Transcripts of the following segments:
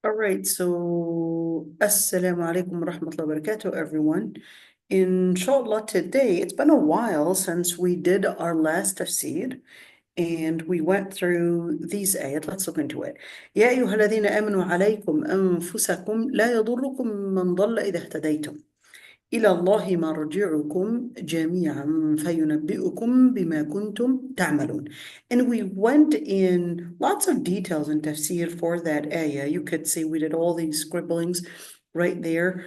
All right, so Assalamu alaikum wa rahmatullahi wa barakatuh, everyone. Inshallah, today, it's been a while since we did our last tafsir, and we went through these ayat. Let's look into it. يا أيها الذين آمنوا عليكم أنفسكم لا يضركم من ضل إذا اهتديتم إلى الله مرجعكم جميعا فينبئكم بما كنتم تعملون. And we went in lots of details in tafsir for that ayah. You could see we did all these scribblings right there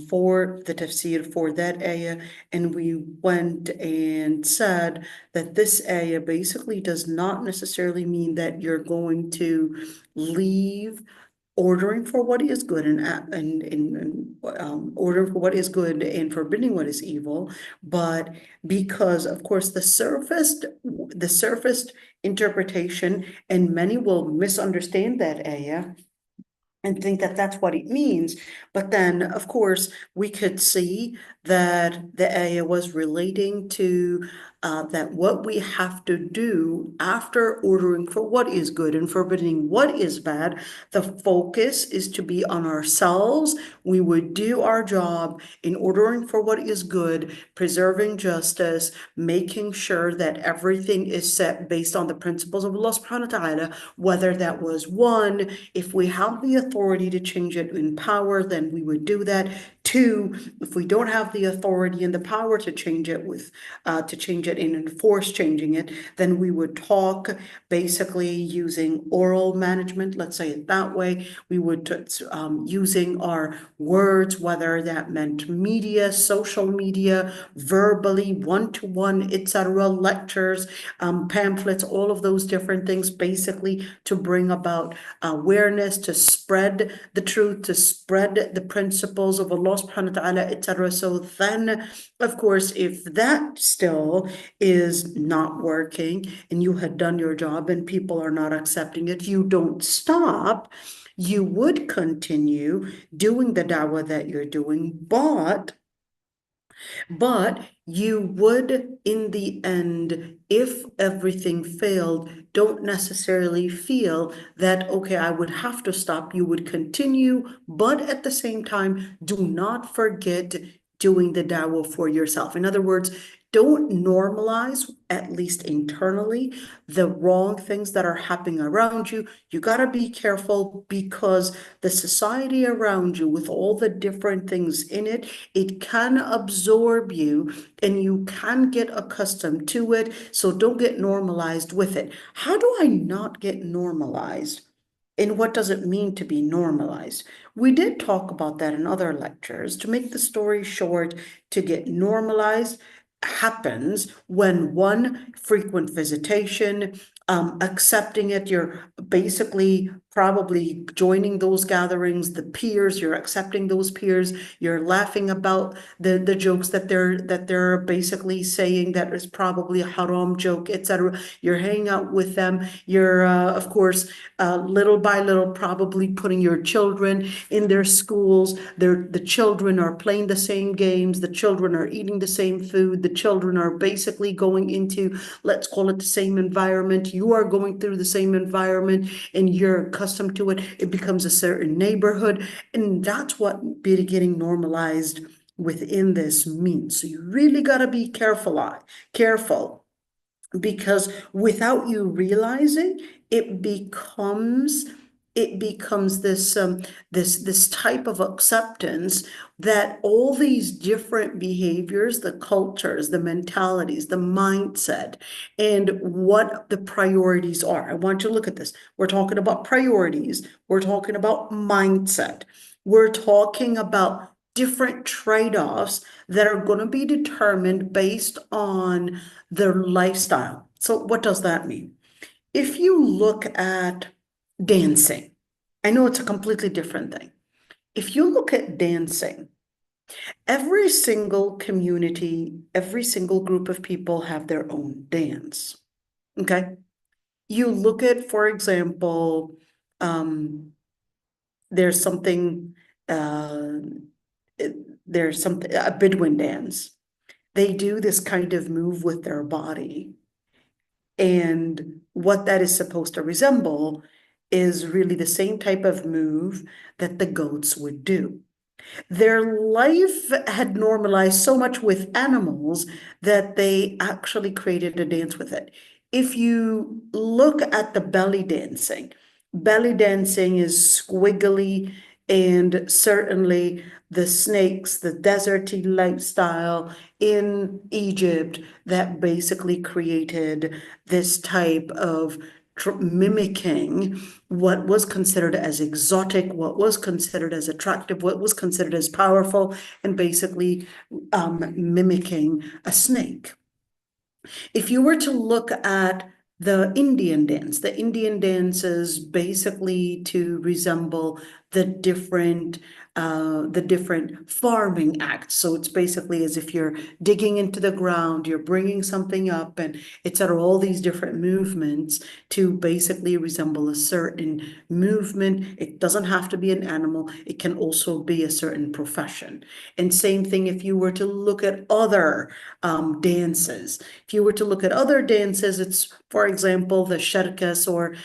for the tafsir for that ayah. And we went and said that this ayah basically does not necessarily mean that you're going to leave ordering for what is good and ordering for what is good and forbidding what is evil, but because of course the surface interpretation, and many will misunderstand that ayah and think that that's what it means. But then, of course, we could see that the ayah was relating to that what we have to do after ordering for what is good and forbidding what is bad, the focus is to be on ourselves. We would do our job in ordering for what is good, preserving justice, making sure that everything is set based on the principles of Allah subhanahu wa ta'ala, whether that was one, if we have the authority to change it in power, then we would do that. Two, if we don't have the authority and the power to change it and enforce changing it, then we would talk basically using oral management, let's say it that way. We would using our words, whether that meant media, social media, verbally, one-to-one, etc., lectures, pamphlets, all of those different things, basically to bring about awareness, to spread the truth, to spread the principles of Allah subhanahu wa ta'ala, etc. So then, of course, if that still is not working and you had done your job and people are not accepting it, you don't stop. You would continue doing the da'wah that you're doing, but you would, in the end, if everything failed, don't necessarily feel that, okay, I would have to stop. You would continue, but at the same time, do not forget doing the dawah for yourself. In other words, don't normalize, at least internally, the wrong things that are happening around you. You got to be careful because the society around you, with all the different things in it, it can absorb you and you can get accustomed to it. So don't get normalized with it. How do I not get normalized? And what does it mean to be normalized? We did talk about that in other lectures. To make the story short, to get normalized happens when one, frequent visitation, accepting it, you're basically probably joining those gatherings, the peers, you're accepting those peers, you're laughing about the jokes that they're basically saying that is probably a haram joke, etc. You're hanging out with them, you're of course little by little probably putting your children in their schools. The children are playing the same games, the children are eating the same food, the children are basically going into, let's call it, the same environment. You are going through the same environment and you're accustomed to it. It becomes a certain neighborhood, and that's what getting normalized within this means. So you really got to be careful, because without you realizing, it becomes this type of acceptance that all these different behaviors, the cultures, the mentalities, the mindset, and what the priorities are. I want you to look at this. We're talking about priorities. We're talking about mindset. We're talking about different trade-offs that are going to be determined based on their lifestyle. So what does that mean? If you look at dancing, I know it's a completely different thing. If you look at dancing, every single community, every single group of people have their own dance. Okay? You look at, for example, there's something, a Bedouin dance. They do this kind of move with their body. And what that is supposed to resemble is really the same type of move that the goats would do. Their life had normalized so much with animals that they actually created a dance with it. If you look at the belly dancing is squiggly, and certainly the snakes, the deserty lifestyle in Egypt that basically created this type of mimicking what was considered as exotic, what was considered as attractive, what was considered as powerful, and basically mimicking a snake. If you were to look at the Indian dance is basically to resemble the different farming acts. So it's basically as if you're digging into the ground, you're bringing something up, and etc. All these different movements to basically resemble a certain movement. It doesn't have to be an animal. It can also be a certain profession. And same thing if you were to look at other dances. If you were to look at other dances, it's, for example, the sherkas, or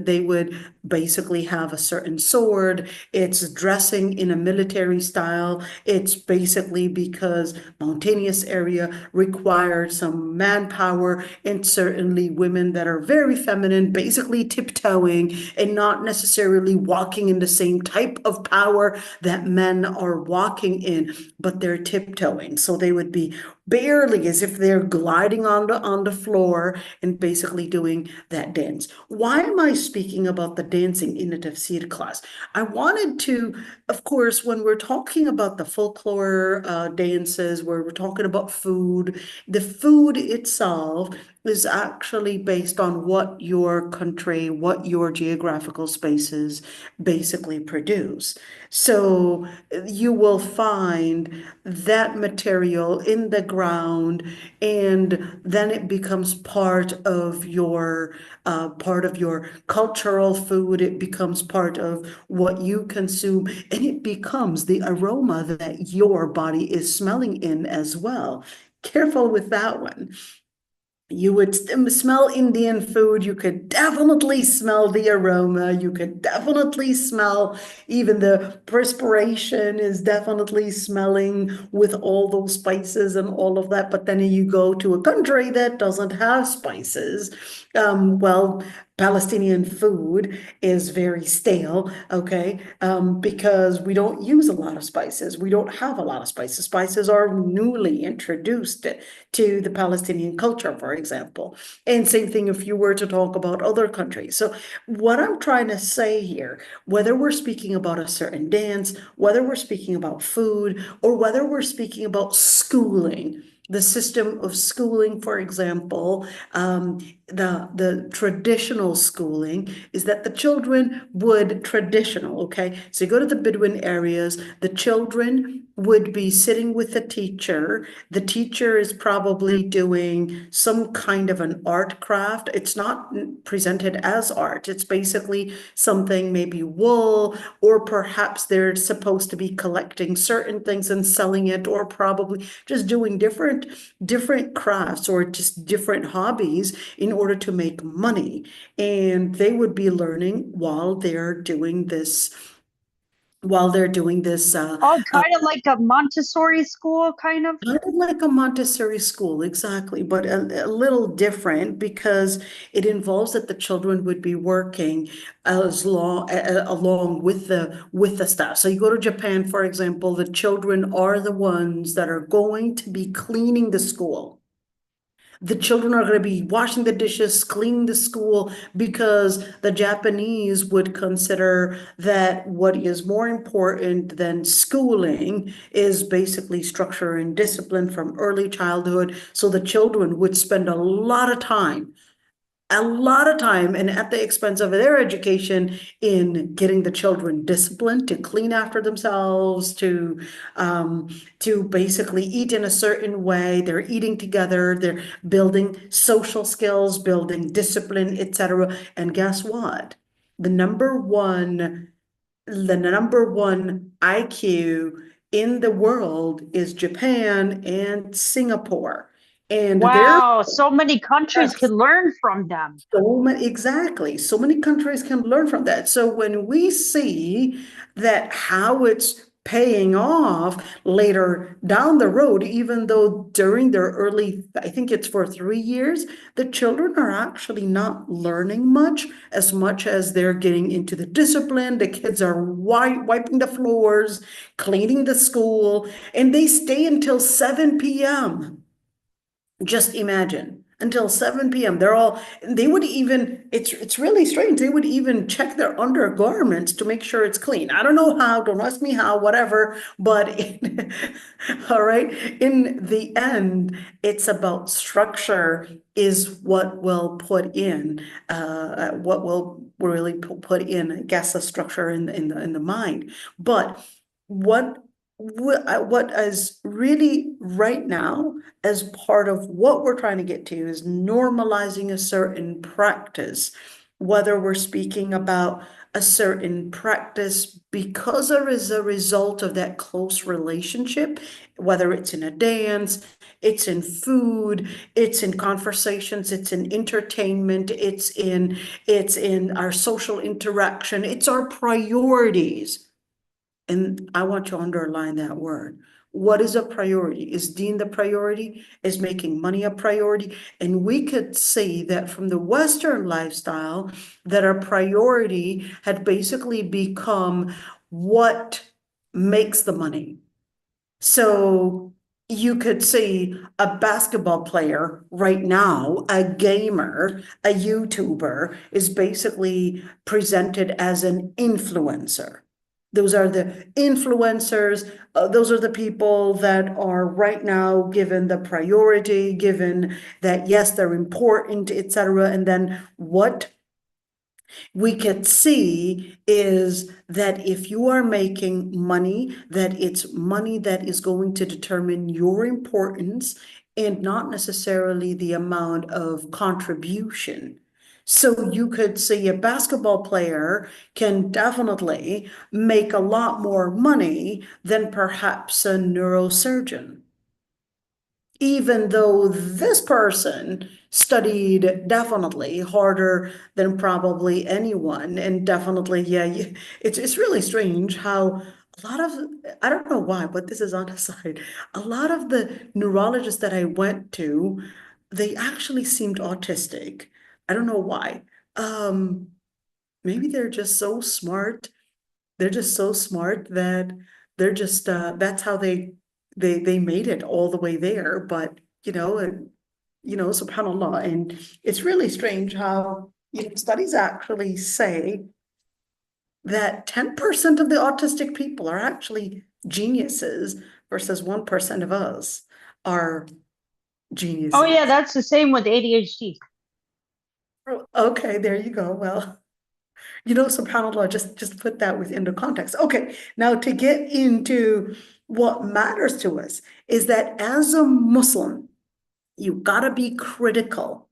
they would basically have a certain sword. It's dressing in a military style. It's basically because mountainous area required some manpower, and certainly women that are very feminine, basically tiptoeing and not necessarily walking in the same type of power that men are walking in, but they're tiptoeing. So they would be barely as if they're gliding on the floor and basically doing that dance. Why am I speaking about the dancing in the tafsir class? I wanted to, of course, when we're talking about the folklore dances, where we're talking about food, the food itself is actually based on what your country, what your geographical spaces basically produce. So you will find that material in the ground, and then it becomes part of your cultural food. It becomes part of what you consume, and it becomes the aroma that your body is smelling in as well. Careful with that one. You would smell Indian food. You could definitely smell the aroma. You could definitely smell even the perspiration is definitely smelling with all those spices and all of that. But then you go to a country that doesn't have spices. Well, Palestinian food is very stale, okay, because we don't use a lot of spices. We don't have a lot of spices. Spices are newly introduced to the Palestinian culture, for example. And same thing if you were to talk about other countries. So what I'm trying to say here, whether we're speaking about a certain dance, whether we're speaking about food, or whether we're speaking about schooling, the system of schooling, for example, the traditional schooling is that the children would traditional, okay? So you go to the Bedouin areas, the children would be sitting with the teacher. The teacher is probably doing some kind of an art craft. It's not presented as art. It's basically something, maybe wool, or perhaps they're supposed to be collecting certain things and selling it, or probably just doing different crafts or just different hobbies in order to make money. And they would be learning while they're doing this Oh, kind of like a Montessori school, kind of. kind of like a Montessori school, exactly, but a little different because it involves that the children would be working along with the staff. So you go to Japan, for example, the children are the ones that are going to be cleaning the school. The children are going to be washing the dishes, cleaning the school, because the Japanese would consider that what is more important than schooling is basically structure and discipline from early childhood. So the children would spend a lot of time and at the expense of their education in getting the children disciplined to clean after themselves, to basically eat in a certain way. They're eating together, they're building social skills, building discipline, etc. And guess what? The number one, the number one IQ in the world is Japan and Singapore. And Wow, so many countries can learn from them. exactly. So many countries can learn from that. So when we see that how it's paying off later down the road, even though during their early, I think it's for 3 years, the children are actually not learning much as they're getting into the discipline. The kids are wiping the floors, cleaning the school, and they stay until 7 p.m. Just imagine until 7 p.m. They would even, it's really strange. They would even check their undergarments to make sure it's clean. I don't know how, don't ask me how, whatever, but all right. In the end, it's about structure is what will put in, what will really put in, I guess, a structure in the mind. But what is really right now as part of what we're trying to get to is normalizing a certain practice, whether we're speaking about a certain practice because there is a result of that close relationship, whether it's in a dance, it's in food, it's in conversations, it's in entertainment, it's in our social interaction, it's our priorities. And I want to underline that word. What is a priority? Is deen the priority? Is making money a priority? And we could see that from the Western lifestyle, that our priority had basically become what makes the money. So you could see a basketball player right now, a gamer, a YouTuber is basically presented as an influencer. Those are the influencers. Those are the people that are right now given the priority, given that, yes, they're important, etc. And then what we could see is that if you are making money, that it's money that is going to determine your importance and not necessarily the amount of contribution. So you could see a basketball player can definitely make a lot more money than perhaps a neurosurgeon, even though this person studied definitely harder than probably anyone. And definitely, yeah, it's really strange how a lot of, I don't know why, but this is on the side. A lot of the neurologists that I went to, they actually seemed autistic. I don't know why. Um, Maybe they're just so smart. They're just so smart that they're just that's how they made it all the way there. But subhanallah, and it's really strange how studies actually say that 10% of the autistic people are actually geniuses versus 1% of us are geniuses. Oh yeah, that's the same with ADHD. Okay, there you go. Well, subhanAllah, just put that within the context. Okay, now to get into what matters to us is that as a Muslim, you gotta be critical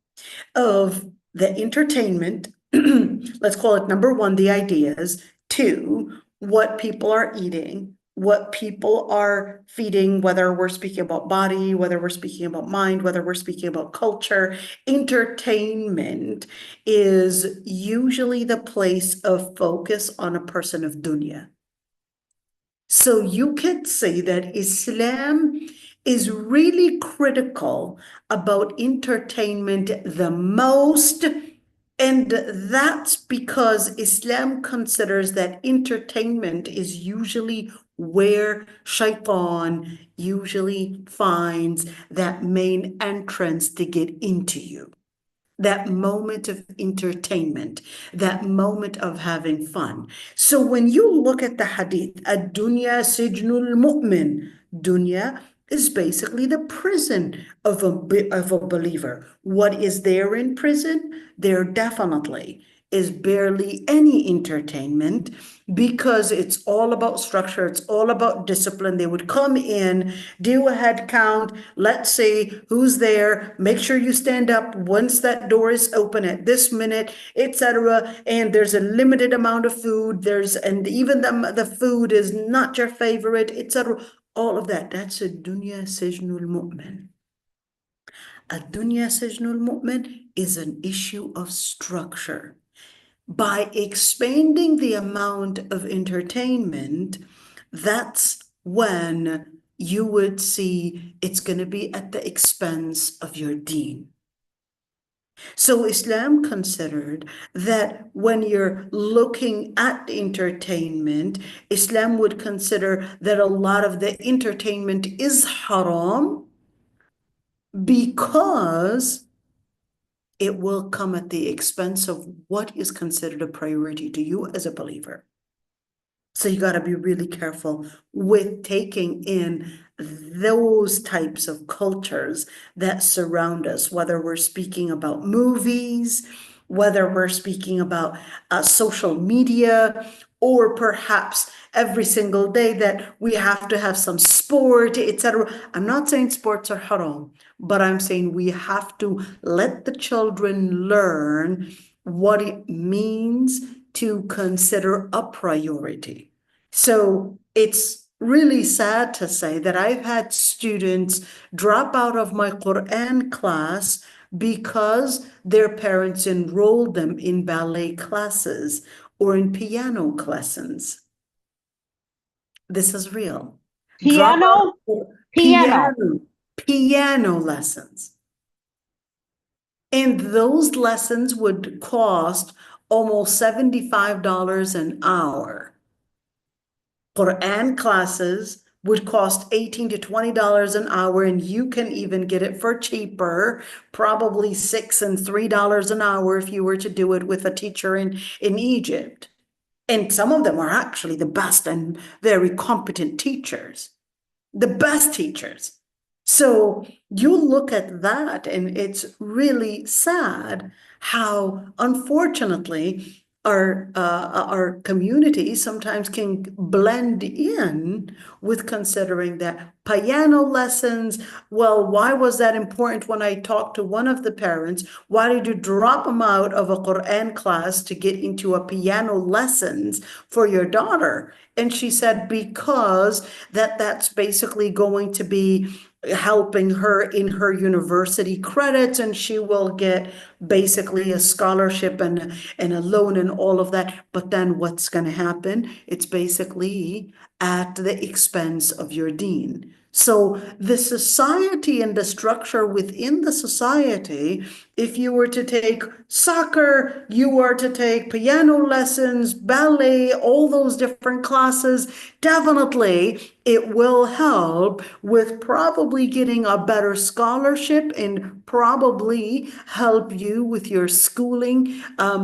of the entertainment. Let's call it number one, the ideas. Two, what people are eating, what people are feeding, whether we're speaking about body, whether we're speaking about mind, whether we're speaking about culture. Entertainment is usually the place of focus on a person of dunya. So you could say that Islam is really critical about entertainment the most. And that's because Islam considers that entertainment is usually where shaitan usually finds that main entrance to get into you. That moment of entertainment, that moment of having fun. So when you look at the hadith, ad-dunya sijnul mu'min, dunya is basically the prison of a believer. What is there in prison? There definitely is barely any entertainment because it's all about structure, it's all about discipline. They would come in, do a head count, let's see who's there, make sure you stand up once that door is open at this minute, etc. And there's a limited amount of food, and even the food is not your favorite, etc. All of that, that's a dunya sijnul mu'min. الدنيا سجن المؤمن is an issue of structure. By expanding the amount of entertainment, that's when you would see it's going to be at the expense of your deen. So Islam considered that when you're looking at entertainment, Islam would consider that a lot of the entertainment is haram because it will come at the expense of what is considered a priority to you as a believer. So you got to be really careful with taking in those types of cultures that surround us, whether we're speaking about movies, whether we're speaking about social media, or perhaps every single day that we have to have some sport, etc. I'm not saying sports are haram, but I'm saying we have to let the children learn what it means to consider a priority. So it's really sad to say that I've had students drop out of my Quran class because their parents enrolled them in ballet classes or in piano lessons. This is real. Drop out piano lessons. And those lessons would cost almost $75 an hour. Quran classes would cost $18 to $20 an hour, and you can even get it for cheaper, probably $6 and $3 an hour if you were to do it with a teacher in Egypt. And some of them are actually the best and very competent teachers, the best teachers. So you look at that, and it's really sad how, unfortunately, our community sometimes can blend in with considering that piano lessons. Well, why was that important? When I talked to one of the parents, why did you drop them out of a Quran class to get into a piano lessons for your daughter? And she said, because that's basically going to be helping her in her university credits, and she will get basically a scholarship and a loan and all of that. But then what's going to happen? It's basically at the expense of your deen. So the society and the structure within the society, if you were to take soccer, you were to take piano lessons, ballet, all those different classes, definitely it will help with probably getting a better scholarship and probably help you with your schooling,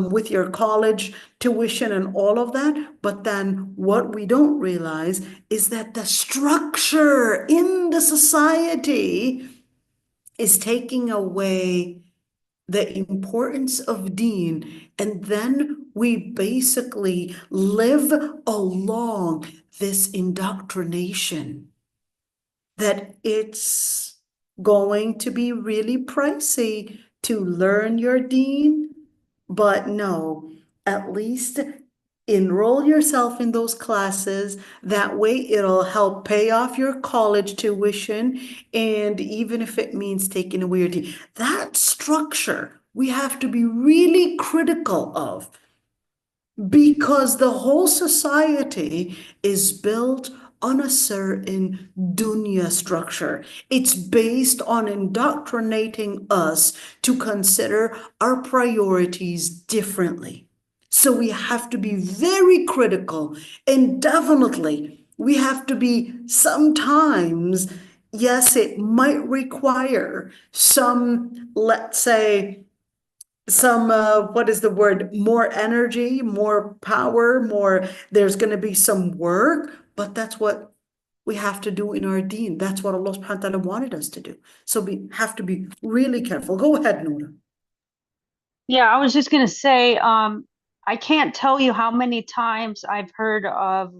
with your college tuition and all of that. But then what we don't realize is that the structure in the society is taking away the importance of deen, and then we basically live along this indoctrination that it's going to be really pricey to learn your deen. But no, at least enroll yourself in those classes. That way it'll help pay off your college tuition. And even if it means taking away your deen, that structure we have to be really critical of, because the whole society is built on a certain dunya structure. It's based on indoctrinating us to consider our priorities differently. So we have to be very critical, and definitely we have to be sometimes, yes, it might require some, let's say, some, what is the word? More energy, more power, there's going to be some work, but that's what we have to do in our deen. That's what Allah subhanahu wa ta'ala wanted us to do. So we have to be really careful. Go ahead, Noura. Yeah, I was just gonna say, I can't tell you how many times I've heard of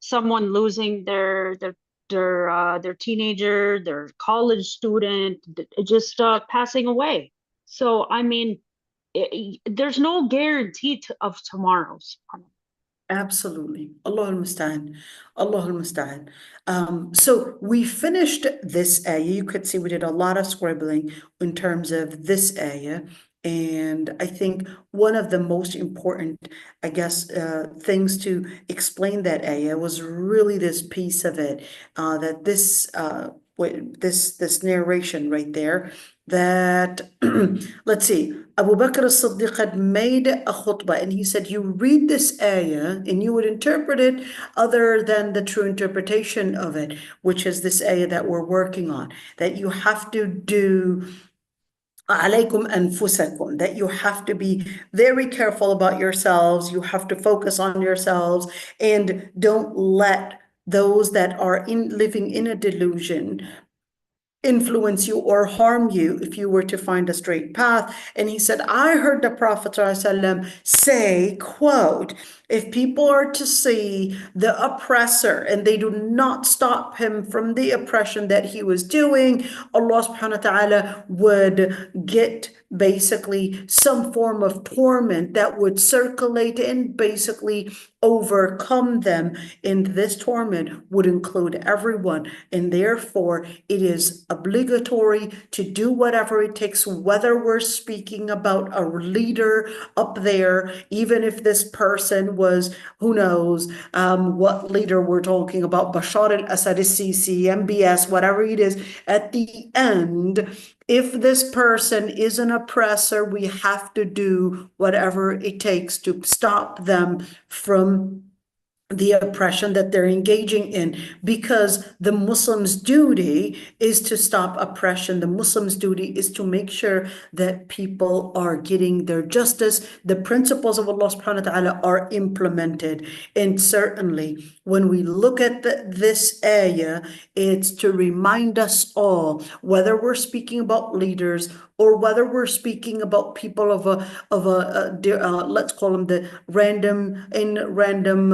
someone losing their teenager, their college student, just passing away. So I mean, there's no guarantee of tomorrow's. Absolutely. Allah al-Musta'an. Allah al-Musta'an. So we finished this ayah. You could see we did a lot of scribbling in terms of this ayah. And I think one of the most important, I guess, things to explain that ayah was really this piece of it, that this narration right there, that let's see, Abu Bakr as-Siddiq had made a khutbah and he said, you read this ayah and you would interpret it other than the true interpretation of it, which is this ayah that we're working on, that you have to do عليكم أنفسكم, that you have to be very careful about yourselves, you have to focus on yourselves, and don't let those that are living in a delusion influence you or harm you if you were to find a straight path. And he said, I heard the Prophet ﷺ say, quote, if people are to see the oppressor and they do not stop him from the oppression that he was doing, Allah subhanahu wa ta'ala would get basically some form of torment that would circulate and basically overcome them. And this torment would include everyone. And therefore, it is obligatory to do whatever it takes, whether we're speaking about a leader up there, even if this person was, who knows, what leader we're talking about, Bashar al-Assad, al-Sisi, MBS, whatever it is, at the end, if this person is an oppressor, we have to do whatever it takes to stop them from the oppression that they're engaging in, because the Muslim's duty is to stop oppression. The Muslim's duty is to make sure that people are getting their justice. The principles of Allah subhanahu wa ta'ala are implemented. And certainly when we look at this ayah, it's to remind us all, whether we're speaking about leaders or whether we're speaking about people of let's call them the random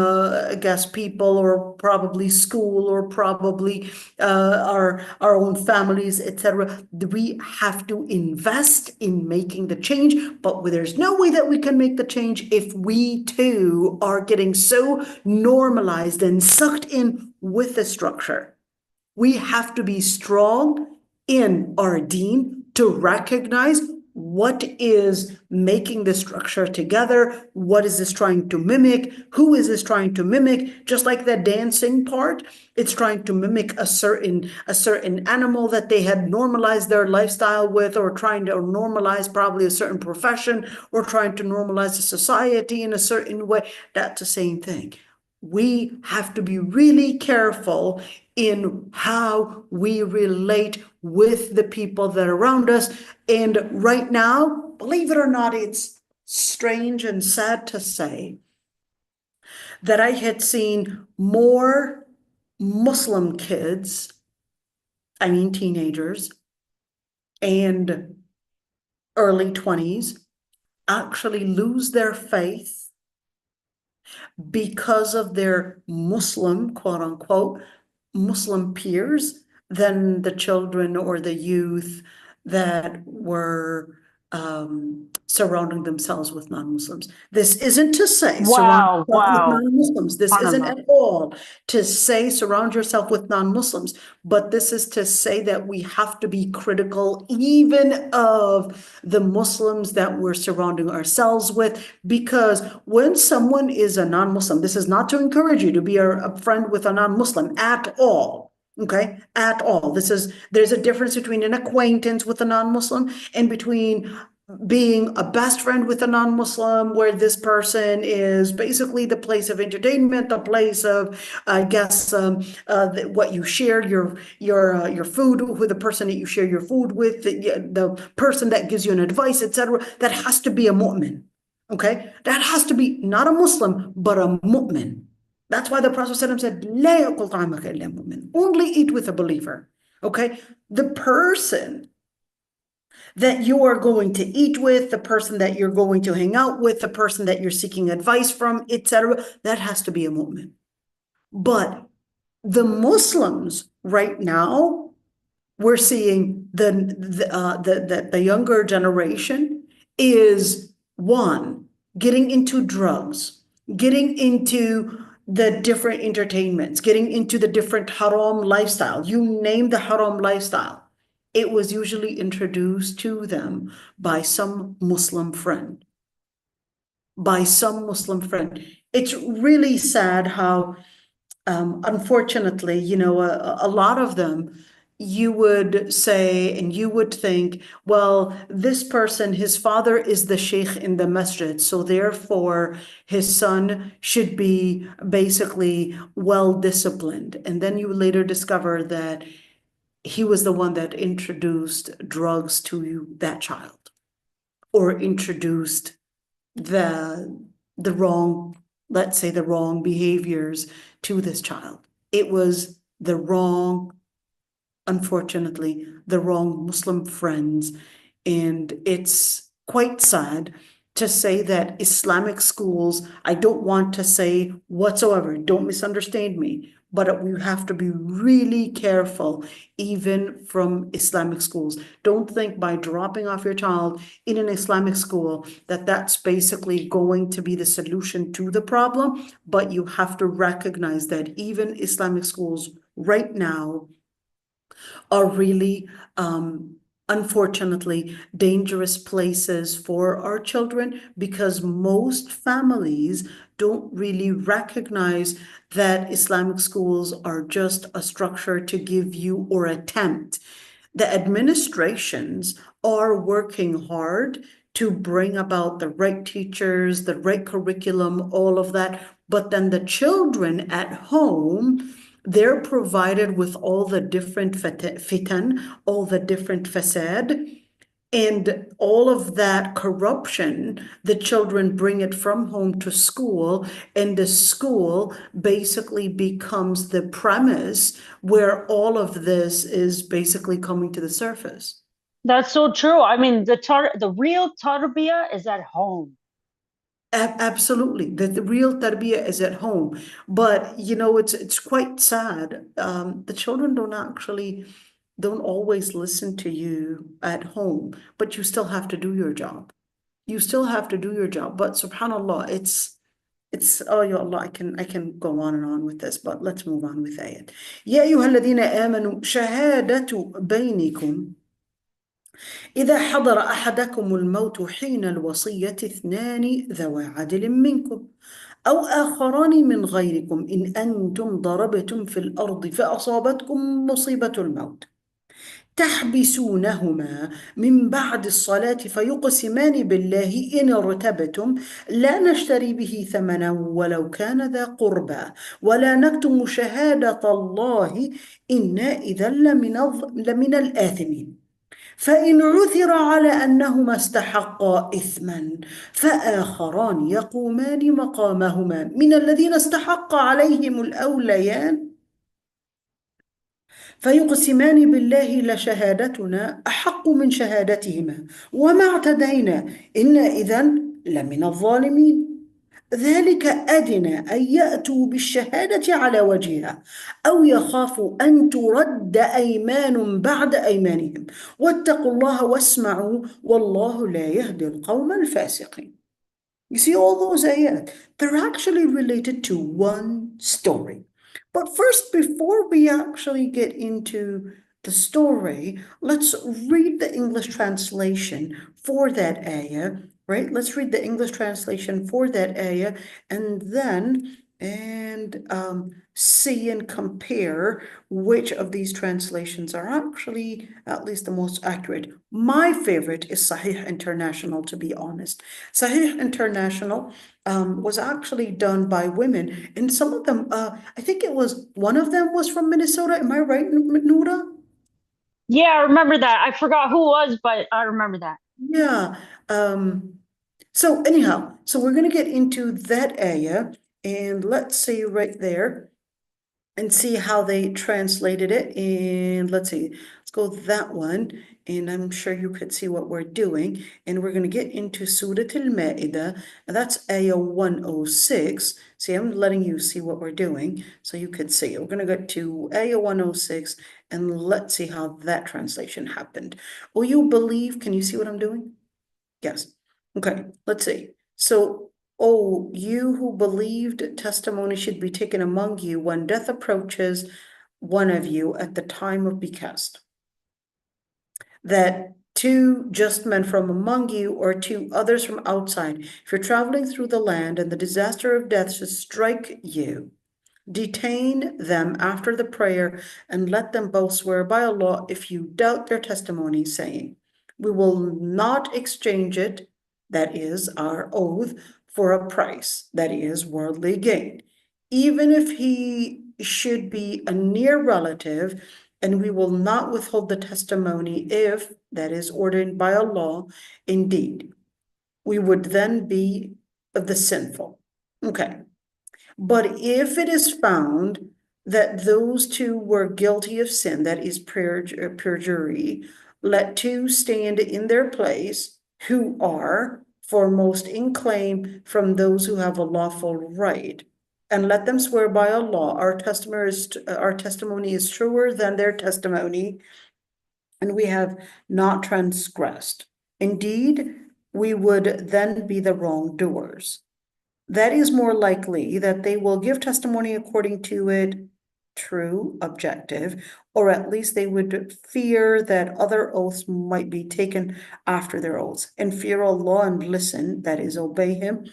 I guess people, or probably school, or probably our own families, etc. We have to invest in making the change, but there's no way that we can make the change if we too are getting so normalized and sucked in with the structure. We have to be strong in our deen to recognize what is making the structure together, what is this trying to mimic, who is this trying to mimic. Just like the dancing part, it's trying to mimic a certain animal that they had normalized their lifestyle with, or trying to normalize probably a certain profession, or trying to normalize a society in a certain way. That's the same thing. We have to be really careful in how we relate with the people that are around us. And right now, believe it or not, it's strange and sad to say that I had seen more Muslim kids, I mean teenagers, and early 20s, actually lose their faith because of their Muslim, quote unquote, Muslim peers than the children or the youth that were surrounding themselves with non-Muslims. This isn't to say surround Wow, yourself with wow. non-Muslims. This isn't SubhanAllah. at all to say surround yourself with non-Muslims, but this is to say that we have to be critical even of the Muslims that we're surrounding ourselves with, because when someone is a non-Muslim, this is not to encourage you to be a friend with a non-Muslim at all. Okay, at all. There's a difference between an acquaintance with a non-Muslim and between being a best friend with a non-Muslim, where this person is basically the place of entertainment, the place of, I guess, what you share your food with, the person that you share your food with, the person that gives you an advice, etc. That has to be a mu'min. Okay, that has to be not a Muslim, but a mu'min. That's why the Prophet ﷺ said, لا يأكل طعامك إلا مؤمن. Only eat with a believer. Okay? The person that you are going to eat with, the person that you're going to hang out with, the person that you're seeking advice from, etc., that has to be a mu'min. But the Muslims right now, we're seeing the younger generation is, one, getting into drugs, getting into the different entertainments, getting into the different haram lifestyle. You name the haram lifestyle. It was usually introduced to them by some Muslim friend. By some Muslim friend. It's really sad how, unfortunately, a lot of them, you would say and you would think, well, this person, his father is the sheikh in the masjid, so therefore his son should be basically well disciplined. And then you later discover that he was the one that introduced drugs to that child, or introduced the wrong, let's say the wrong behaviors to this child. It was the wrong, unfortunately, the wrong Muslim friends. And it's quite sad to say that Islamic schools, I don't want to say whatsoever, don't misunderstand me, but we have to be really careful, even from Islamic schools. Don't think by dropping off your child in an Islamic school that that's basically going to be the solution to the problem, but you have to recognize that even Islamic schools right now are really, unfortunately, dangerous places for our children, because most families don't really recognize that Islamic schools are just a structure to give you, or attempt. The administrations are working hard to bring about the right teachers, the right curriculum, all of that. But then the children at home, they're provided with all the different fitan, all the different fasad, and all of that corruption. The children bring it from home to school, and the school basically becomes the premise where all of this is basically coming to the surface. That's so true. I mean, the real tarbiyah is at home. Absolutely. The real tarbiyah is at home. But it's quite sad. The children don't always listen to you at home, but you still have to do your job. You still have to do your job. But subhanAllah, it's oh ya Allah, I can go on and on with this, but let's move on with ayat. يا أيها الذين آمنوا شهادة بينكم إذا حضر أحدكم الموت حين الوصية اثنان ذوى عدل منكم أو آخران من غيركم إن أنتم ضربتم في الأرض فأصابتكم مصيبة الموت تحبسونهما من بعد الصلاة فيقسمان بالله إن ارتبتم لا نشتري به ثمنا ولو كان ذا قربى ولا نكتم شهادة الله إنا إذا لمن الآثمين فإن عثر على أنهما استحقا إثما فآخران يقومان مقامهما من الذين استحق عليهم الأوليان فيقسمان بالله لشهادتنا أحق من شهادتهما وما اعتدينا إنا إذا لمن الظالمين ذلك أدنى أن يأتوا بالشهادة على وجهها أو يخافوا أن ترد أيمان بعد أيمانهم واتقوا الله واسمعوا والله لا يهدي القوم الفاسقين. You see all those ayat, they're actually related to one story. But first, before we actually get into the story, let's read the English translation for that ayah, right? Let's read the English translation for that ayah, and then see and compare which of these translations are actually at least the most accurate. My favorite is Sahih International, to be honest. Sahih International was actually done by women, and some of them, I think one of them was from Minnesota. Am I right, Noura? Yeah, I remember that. I forgot who it was, but I remember that. Yeah. So anyhow, so we're going to get into that ayah, and let's see right there and see how they translated it. And let's see, let's go that one. And I'm sure you could see what we're doing. And we're going to get into Surah Al-Ma'idah. And that's ayah 106. See, I'm letting you see what we're doing so you could see. We're going to go to ayah 106, and let's see how that translation happened. Will you believe? Can you see what I'm doing? Yes. Okay, let's see. So Oh, you who believed, testimony should be taken among you when death approaches one of you at the time of bequest, that two just men from among you or two others from outside, if you're traveling through the land and the disaster of death should strike you, detain them after the prayer and let them both swear by Allah if you doubt their testimony, saying, we will not exchange it, that is our oath, for a price, that is worldly gain, even if he should be a near relative, and we will not withhold the testimony if, that is ordained by Allah, indeed, we would then be of the sinful. Okay. But if it is found that those two were guilty of sin, that is perjury, let two stand in their place who are foremost in claim from those who have a lawful right. And let them swear by Allah, our testimony is truer than their testimony, and we have not transgressed. Indeed, we would then be the wrongdoers. That is more likely that they will give testimony according to it, true, objective, or at least they would fear that other oaths might be taken after their oaths, and fear Allah and listen, that is, obey Him,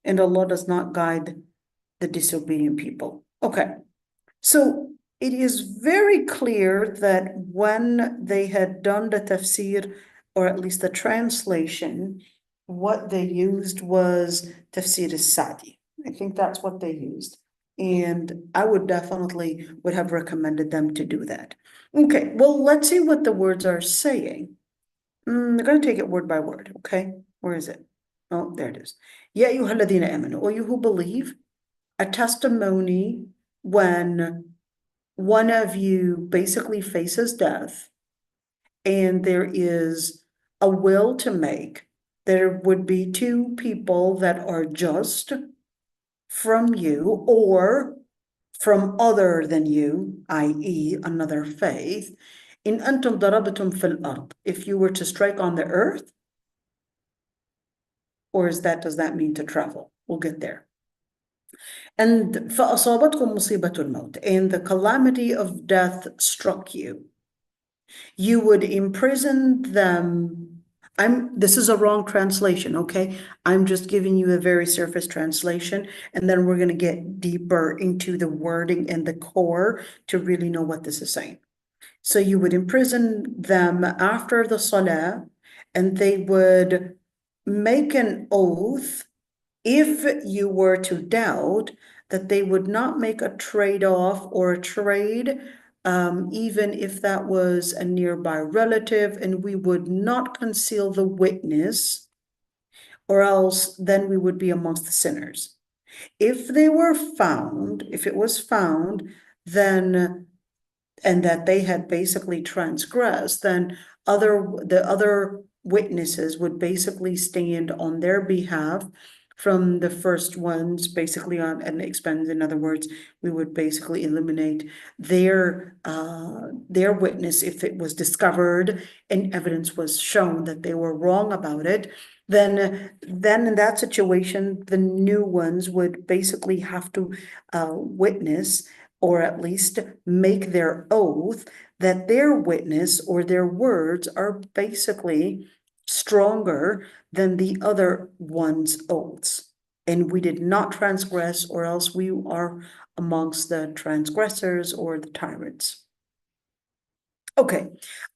and Allah does not guide the disobedient people. Okay, so it is very clear that when they had done the tafsir, or at least the translation, what they used was Tafsir al-Sa'di. I think that's what they used. And I would definitely would have recommended them to do that. Okay, well, let's see what the words are saying. They're going to take it word by word, okay? Where is it? Oh, there it is. Ya ayyuhalladhina amanu, O you who believe, a testimony when one of you basically faces death and there is a will to make, there would be two people that are just from you or from other than you, i.e. another faith. In antum darabtum fil ard, if you were to strike on the earth, or does that mean to travel? We'll get there. And فَأَصَابَتْكُمْ مُصِيبَةُ الْمَوْتِ, and the calamity of death struck you. You would imprison them. This is a wrong translation, okay? I'm just giving you a very surface translation, and then we're going to get deeper into the wording and the core to really know what this is saying. So you would imprison them after the salah, and they would make an oath if you were to doubt that they would not make a trade-off or a trade, even if that was a nearby relative, and we would not conceal the witness, or else then we would be amongst the sinners. If it was found, then, and that they had basically transgressed, then the other witnesses would basically stand on their behalf from the first ones, basically on an expense. In other words, we would basically eliminate their witness if it was discovered and evidence was shown that they were wrong about it. Then in that situation, the new ones would basically have to witness, or at least make their oath that their witness or their words are basically stronger than the other one's oaths. And we did not transgress, or else we are amongst the transgressors or the tyrants. Okay,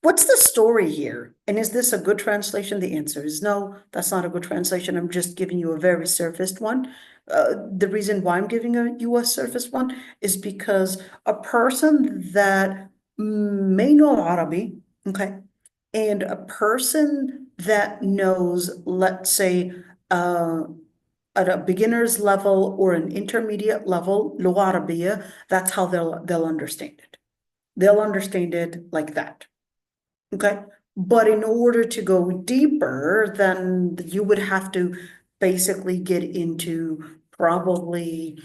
what's the story here? And is this a good translation? The answer is no, that's not a good translation. I'm just giving you a very surfaced one. The reason why I'm giving you a surface one is because a person that may know Arabic, okay, and a person that knows, let's say, at a beginner's level or an intermediate level, لغة عربية, that's how they'll understand it. They'll understand it like that, okay? But in order to go deeper, then you would have to basically get into probably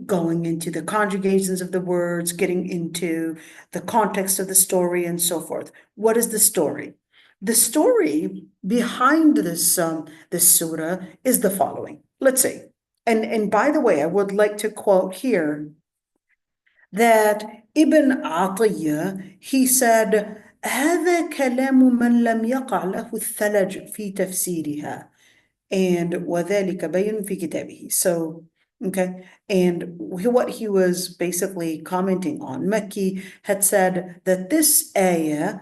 going into the conjugations of the words, getting into the context of the story and so forth. What is the story? The story behind this surah is the following. Let's say And by the way, I would like to quote here that Ibn Atiyah, he said, هذا كلام من لم يقع له الثلج في تفسيرها and وذلك بين في كتابه. So, okay, and what he was basically commenting on, Makki had said that this ayah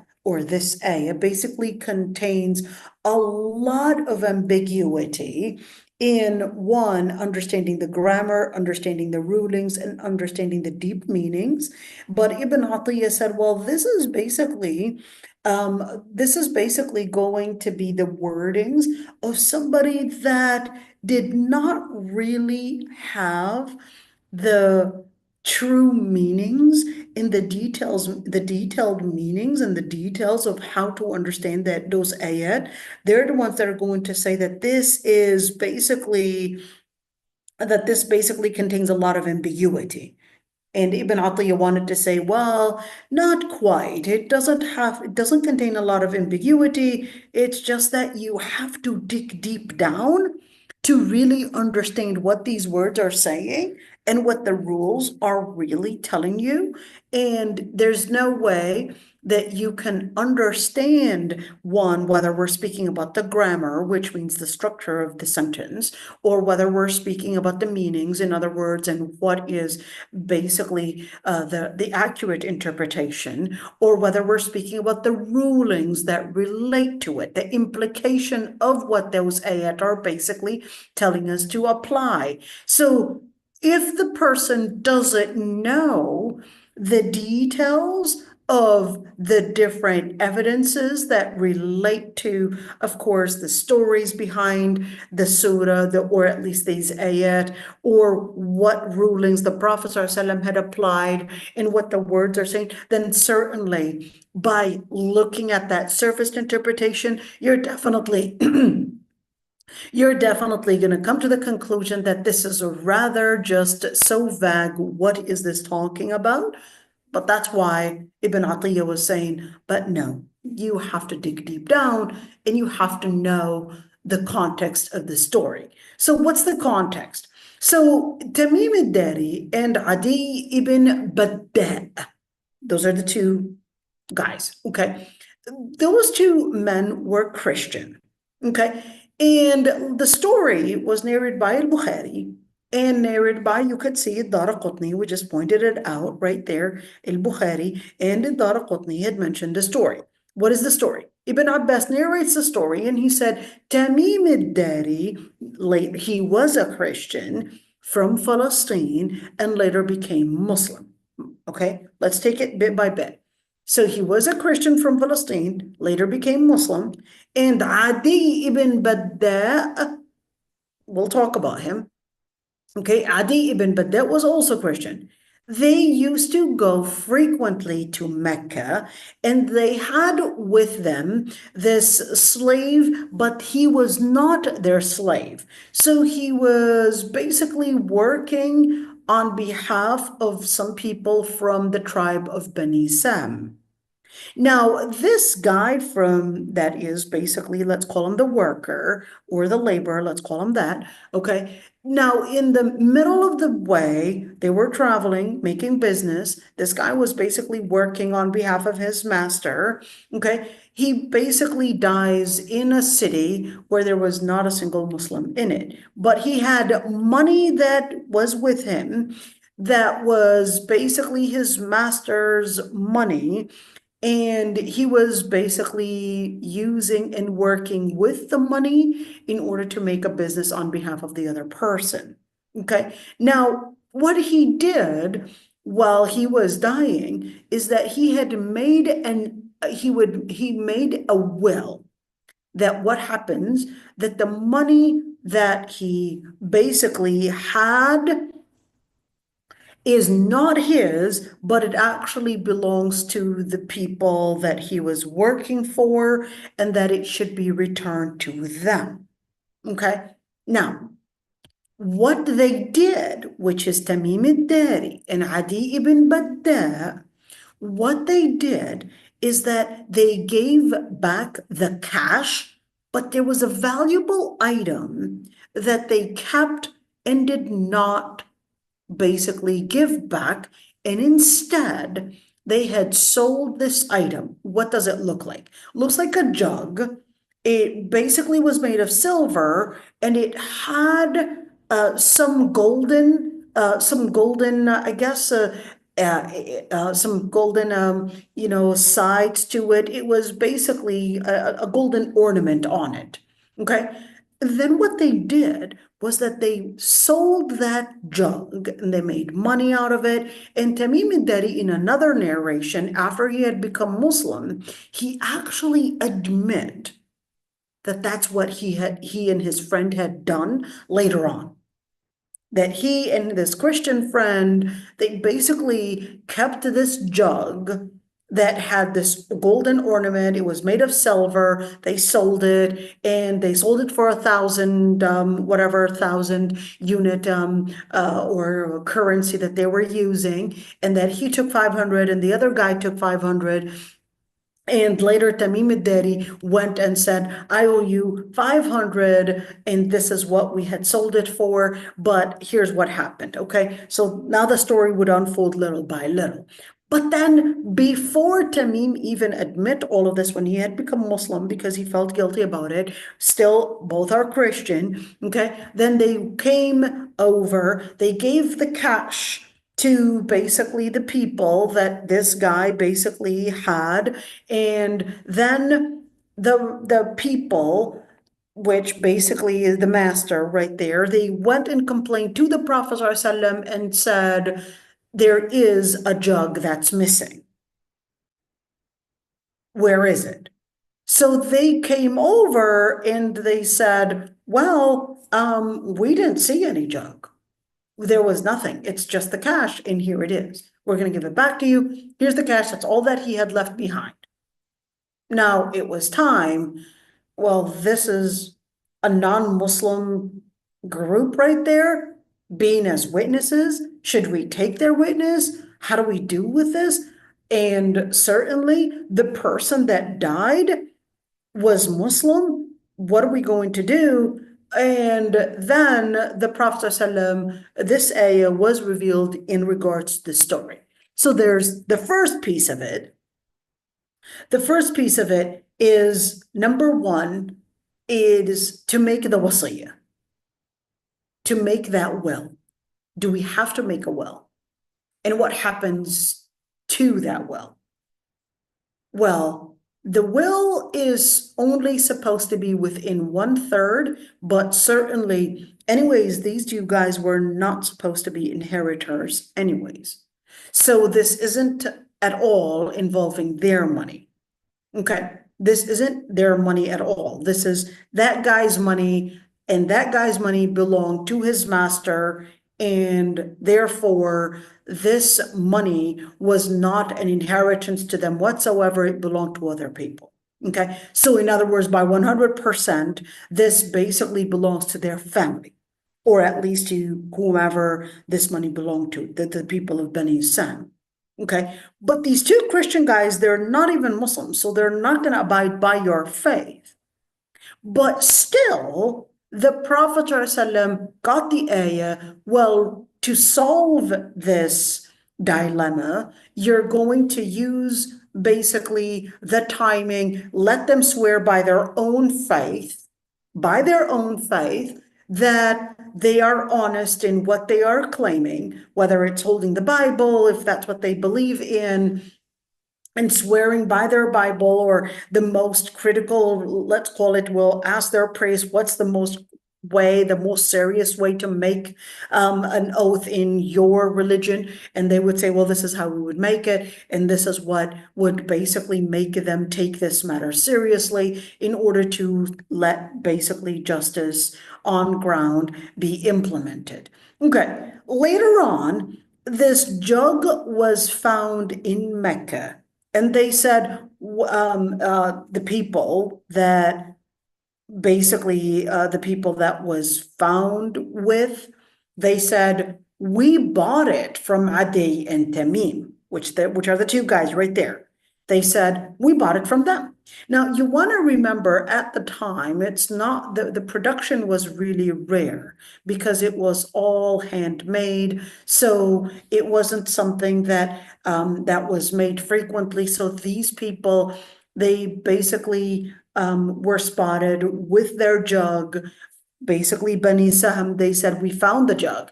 basically contains a lot of ambiguity in one, understanding the grammar, understanding the rulings, and understanding the deep meanings. But Ibn Atiyah said, well, this is basically going to be the wordings of somebody that did not really have the true meanings in the details, the detailed meanings and the details of how to understand that those ayat. They're the ones that are going to say that this basically contains a lot of ambiguity. And Ibn Atiyah wanted to say, well, not quite. It doesn't contain a lot of ambiguity. It's just that you have to dig deep down to really understand what these words are saying and what the rules are really telling you. And there's no way that you can understand one, whether we're speaking about the grammar, which means the structure of the sentence, or whether we're speaking about the meanings, in other words, and what is basically the accurate interpretation, or whether we're speaking about the rulings that relate to it, the implication of what those ayat are basically telling us to apply. So if the person doesn't know the details of the different evidences that relate to, of course, the stories behind the surah, or at least these ayat, or what rulings the Prophet ﷺ had applied and what the words are saying, then certainly by looking at that surface interpretation, you're definitely going to come to the conclusion that this is rather just so vague. What is this talking about? But that's why Ibn Atiyah was saying, but no, you have to dig deep down and you have to know the context of the story. So what's the context? So Tamim al-Dari and Adi ibn Badda, those are the two guys, okay? Those two men were Christian, okay? And the story was narrated by al-Bukhari and narrated by, you could see, al-Daraqutni. We just pointed it out right there. Al-Bukhari and al-Daraqutni had mentioned the story. What is the story? Ibn Abbas narrates the story, and he said, Tamim al-Dari, he was a Christian from Palestine and later became Muslim. Okay, let's take it bit by bit. So he was a Christian from Palestine, later became Muslim, and Adi ibn Badda, we'll talk about him. Okay, Adi ibn Badda was also Christian. They used to go frequently to Mecca, and they had with them this slave, but he was not their slave. So he was basically working on behalf of some people from the tribe of Bani Sam. Now, this guy that is basically, let's call him the worker or the laborer, let's call him that, okay? Now, in the middle of the way, they were traveling, making business. This guy was basically working on behalf of his master, okay? He basically dies in a city where there was not a single Muslim in it, but he had money that was with him that was basically his master's money. And he was basically using and working with the money in order to make a business on behalf of the other person. Okay. Now, what he did while he was dying is that he had made he made a will that what happens that the money that he basically had is not his, but it actually belongs to the people that he was working for, and that it should be returned to them. Okay. Now, what they did, which is Tamim al-Dari and Adi ibn Badda, what they did is that they gave back the cash, but there was a valuable item that they kept and did not basically give back, and instead they had sold this item. What does it look like? Looks like a jug. It basically was made of silver, and it had some golden, I guess, some golden, sides to it. It was basically a golden ornament on it. Okay. Then what they did was that they sold that jug and they made money out of it. And Tamim al-Dari, in another narration, after he had become Muslim, he actually admit that that's what he and his friend had done later on. That he and this Christian friend, they basically kept this jug that had this golden ornament. It was made of silver. They sold it, and they sold it for 1,000, whatever 1,000 unit or currency that they were using, and that he took 500 and the other guy took 500. And later Tamim al-Dari went and said, I owe you 500, and this is what we had sold it for, but here's what happened, okay? So now the story would unfold little by little. But then before Tamim even admit all of this, when he had become Muslim because he felt guilty about it, still both are Christian, okay? Then they came over, they gave the cash to basically the people that this guy basically had, and then the people, which basically is the master right there, they went and complained to the Prophet ﷺ and said, there is a jug that's missing. Where is it? So they came over and they said, well, we didn't see any jug. There was nothing. It's just the cash, and here it is. We're going to give it back to you. Here's the cash. That's all that he had left behind. Now, it was time. Well, this is a non-Muslim group right there being as witnesses. Should we take their witness? How do we do with this? And certainly the person that died was Muslim. What are we going to do? And then the Prophet ﷺ, this ayah was revealed in regards to the story. So there's the first piece of it. The first piece of it is, number one, is to make the wasiyah, to make that will. Do we have to make a will? And what happens to that will? Well, the will is only supposed to be within 1/3, but certainly, anyways, these two guys were not supposed to be inheritors anyways. So this isn't at all involving their money. Okay, this isn't their money at all. This is that guy's money, and that guy's money belonged to his master, and therefore this money was not an inheritance to them whatsoever. It belonged to other people. Okay, so in other words, by 100%, this basically belongs to their family, or at least to whomever this money belonged to, the people of Bani Sam. Okay, but these two Christian guys, they're not even Muslims, so they're not going to abide by your faith. But still, the Prophet ﷺ got the ayah, well, to solve this dilemma, you're going to use basically the timing, let them swear by their own faith, that they are honest in what they are claiming, whether it's holding the Bible, if that's what they believe in, and swearing by their Bible, or the most critical, let's call it, will ask their praise, what's the most serious way to make an oath in your religion? And they would say, well, this is how we would make it, and this is what would basically make them take this matter seriously in order to let basically justice on ground be implemented. Okay, later on, this jug was found in Mecca, and they said the people that basically the people that was found with, they said, we bought it from Adi and Tamim, which are the two guys right there. They said, we bought it from them. Now, you want to remember at the time, it's not, the production was really rare because it was all handmade. So it wasn't something that, that was made frequently. So these people, they basically were spotted with their jug. Basically, Bani Sahm, they said, we found the jug.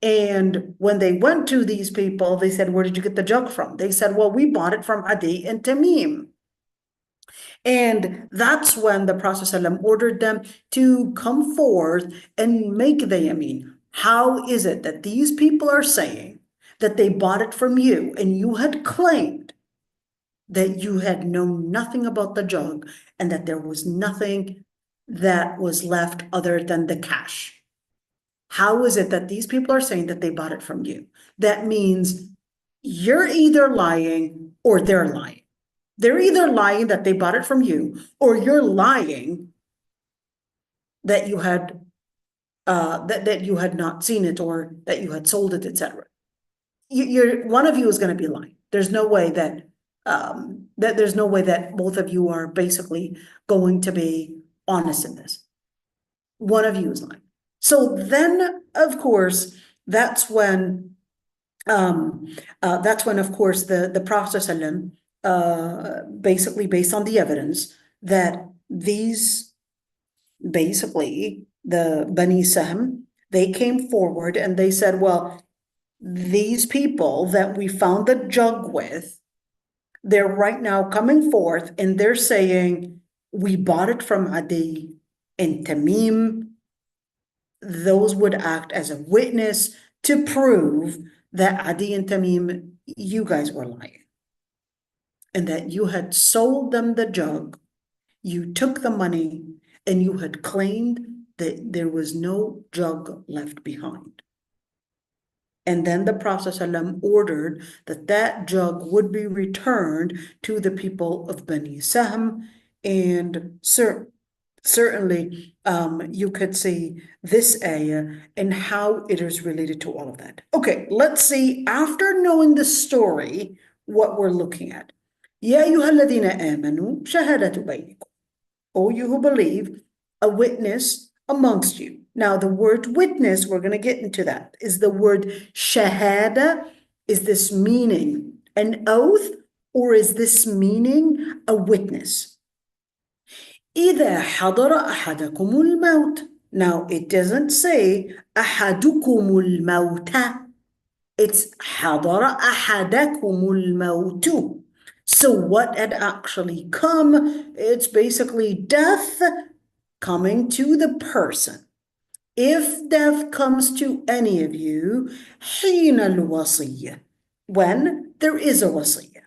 And when they went to these people, they said, where did you get the jug from? They said, well, we bought it from Adi and Tamim. And that's when the Prophet ﷺ ordered them to come forth and make the yamin. How is it that these people are saying that they bought it from you and you had claimed that you had known nothing about the jug and that there was nothing that was left other than the cash? How is it that these people are saying that they bought it from you? That means you're either lying or they're lying. They're either lying that they bought it from you, or you're lying that you had that you had not seen it or that you had sold it, etc. You're one of you is going to be lying. There's no way that there's no way that both of you are basically going to be honest in this. One of you is lying. So then, of course, that's when, of course, the Prophet ﷺ, basically based on the evidence that these, basically the Bani Sahm, they came forward and they said, well, these people that we found the jug with, they're right now coming forth and they're saying, we bought it from Adi and Tamim. Those would act as a witness to prove that Adi and Tamim, you guys were lying. And that you had sold them the jug, you took the money, and you had claimed that there was no jug left behind. And then the Prophet ﷺ ordered that that jug would be returned to the people of Bani Sahm. And certainly, you could see this ayah and how it is related to all of that. Okay, let's see, after knowing the story, what we're looking at. Ya ayyuhalladhina amanu shahadatu baynikum. O you who believe, a witness amongst you. Now, the word witness, we're going to get into that, is the word shahada. Is this meaning an oath, or is this meaning a witness? إِذَا حَضَرَ أَحَدَكُمُ الْمَوْتِ. Now, it doesn't say أَحَدُكُمُ الْمَوْتَ. It's حَضَرَ أَحَدَكُمُ الْمَوْتُ. So what had actually come, it's basically death coming to the person. If death comes to any of you, حِينَ الْوَصِيَّةِ, when there is a wasiyah.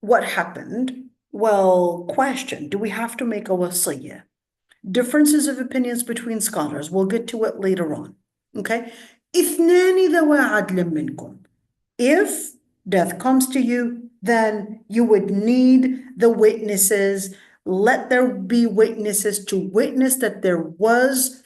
What happened? Well, question, do we have to make a wasiyah? Differences of opinions between scholars. We'll get to it later on. Okay? إِثْنَانِ ذَوَا عَدْلٍ مِّنْكُمْ. If death comes to you, then you would need the witnesses. Let there be witnesses to witness that there was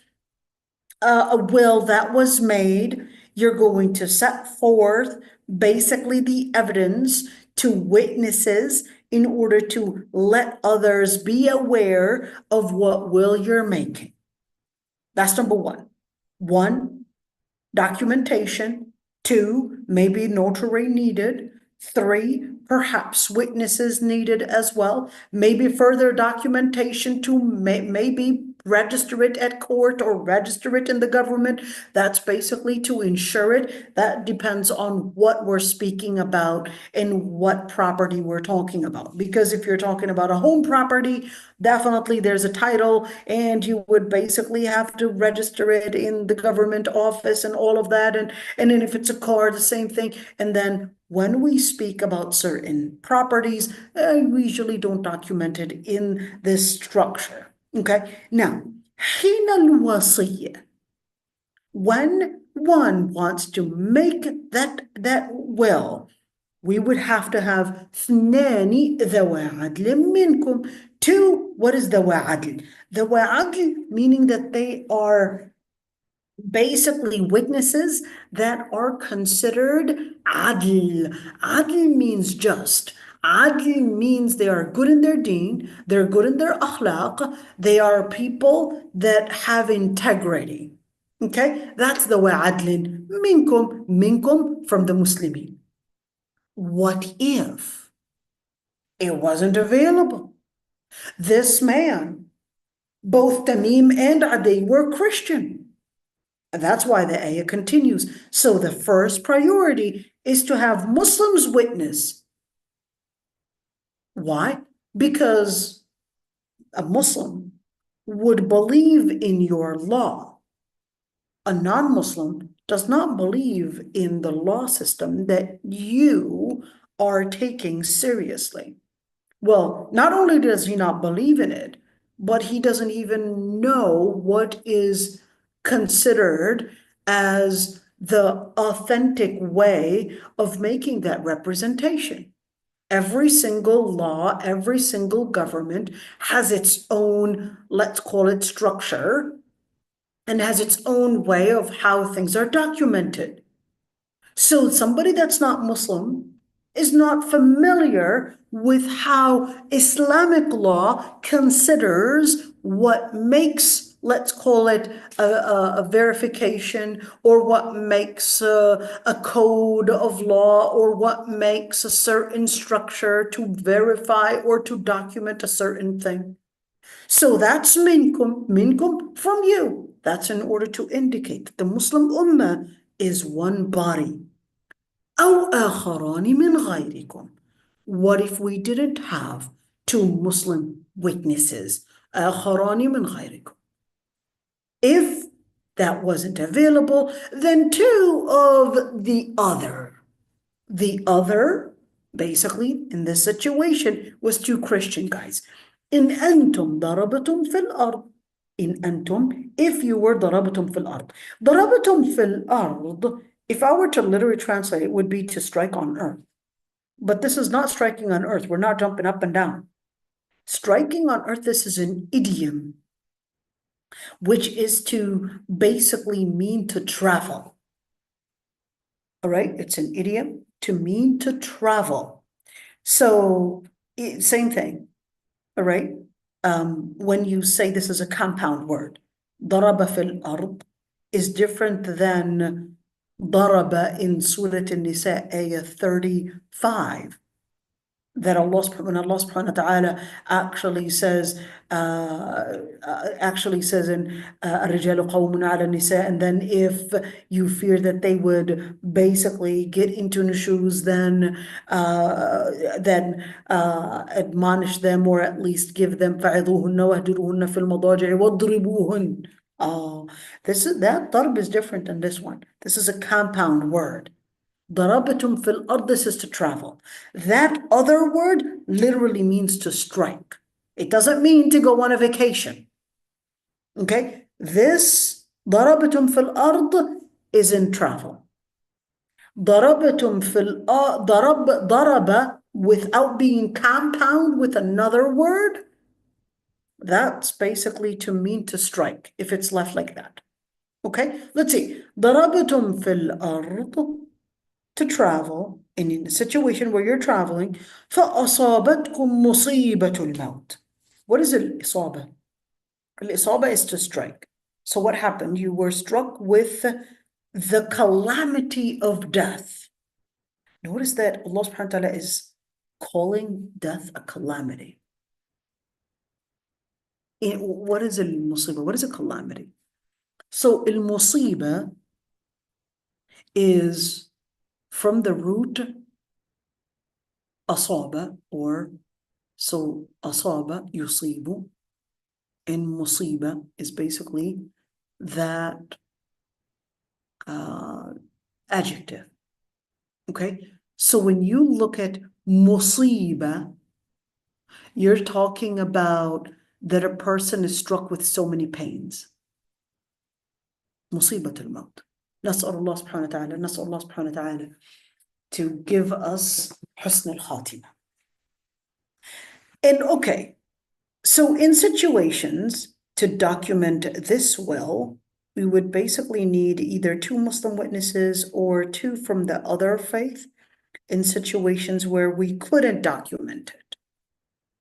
a will that was made. You're going to set forth basically the evidence to witnesses in order to let others be aware of what will you're making. That's number one. One, documentation. Two, maybe notary needed. Three, perhaps witnesses needed as well. Maybe further documentation to maybe register it at court or register it in the government. That's basically to ensure it. That depends on what we're speaking about and what property we're talking about. Because if you're talking about a home property, definitely there's a title and you would basically have to register it in the government office and all of that. And then if it's a car, the same thing. And then when we speak about certain properties, we usually don't document it in this structure. Okay, now, حين الوصية, when one wants to make that will, we would have to have اثنان ذوى عدل منكم. Two, what is ذوى عدل? ذوى عدل meaning that they are basically witnesses that are considered adl. Adl means just. Adl means they are good in their deen, they're good in their akhlaq, they are people that have integrity. Okay, that's the way adlin. Minkum from the Muslimin. What if it wasn't available? This man, both Tamim and Adi were Christian. And that's why the ayah continues. So the first priority is to have Muslims witness. Why? Because a Muslim would believe in your law. A non-Muslim does not believe in the law system that you are taking seriously. Well, not only does he not believe in it, but he doesn't even know what is considered as the authentic way of making that representation. Every single law, every single government has its own, let's call it structure, and has its own way of how things are documented. So somebody that's not Muslim is not familiar with how Islamic law considers what makes, let's call it a verification, or what makes a code of law, or what makes a certain structure to verify or to document a certain thing. So that's minkum from you. That's in order to indicate that the Muslim Ummah is one body. أو آخران من غيركم. What if we didn't have two Muslim witnesses? آخران من غيركم. If that wasn't available, then two of the other. The other, basically, in this situation, was two Christian guys. إن أنتم ضربتم في الأرض. إن أنتم, if you were ضربتم في الأرض. ضربتم في الأرض, if I were to literally translate, it would be to strike on earth. But this is not striking on earth. We're not jumping up and down. Striking on earth, this is an idiom, which is to basically mean to travel. All right, it's an idiom to mean to travel. So, same thing, all right? When you say this is a compound word, ضرب في الأرض is different than ضرب in Surah An-Nisa, ayah 35. That when Allah subhanahu wa ta'ala actually says in الرجال قوم على النساء, and then if you fear that they would basically get into nushuz, then admonish them, or at least give them فعظوهن واهجروهن في المضاجع واضربوهن. That ضرب is different than this one. This is a compound word. ضربتم في الأرض, this is to travel. That other word literally means to strike. It doesn't mean to go on a vacation. Okay? This ضربتم في الأرض is in travel. ضربتم في الأرض, ضرب without being compound with another word, that's basically to mean to strike, if it's left like that. Okay? Let's see. ضربتم في الأرض, to travel, in a situation where you're traveling. فأصابتكم مصيبة الموت. What is الإصابة? الإصابة is to strike. So what happened? You were struck with the calamity of death. Notice that Allah subhanahu wa ta'ala is calling death a calamity. What is al-musiba? What is a calamity? So al-musiba is from the root asaba, or so asaba yusibu, and musiba is basically that adjective. Okay, so when you look at musiba, you're talking about that a person is struck with so many pains. Musibat al-maut. نسأل الله سبحانه وتعالى نسأل الله سبحانه وتعالى to give us حسن الخاتمة. And okay, so in situations to document this well, we would basically need either two Muslim witnesses or two from the other faith. in situations where we couldn't document it.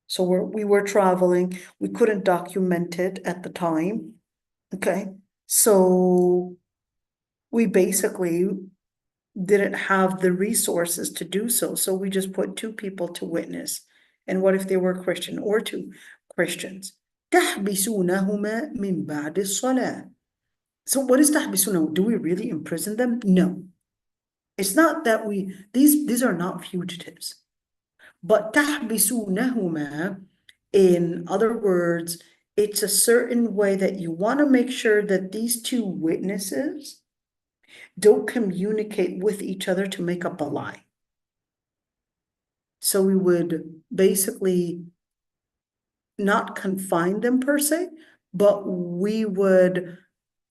So we were traveling, we couldn't document it at the time. Okay, so we basically didn't have the resources to do so. So we just put two people to witness. And what if they were Christian or two Christians? تحبسونهما من بعد الصلاة. So what is تحبسونهما? Do we really imprison them? No. It's not that these are not fugitives. But تحبسونهما, in other words, it's a certain way that you want to make sure that these two witnesses don't communicate with each other to make up a lie. So we would basically not confine them per se, but we would